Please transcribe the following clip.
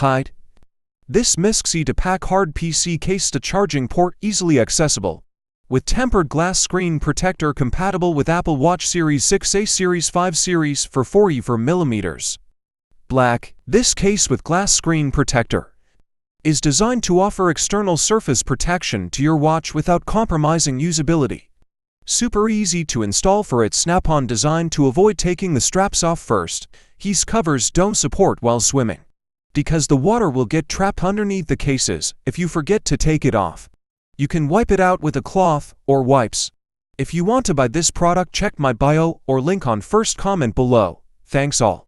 height. This Misxi to pack hard PC case to charging port easily accessible, with tempered glass screen protector compatible with Apple Watch Series 6A Series 5 series for 44mm. Black. This case with glass screen protector is designed to offer external surface protection to your watch without compromising usability. Super easy to install for its snap-on design to avoid taking the straps off first. These covers don't support while swimming, because the water will get trapped underneath the cases if you forget to take it off. You can wipe it out with a cloth or wipes. If you want to buy this product, check my bio or link on first comment below. Thanks all.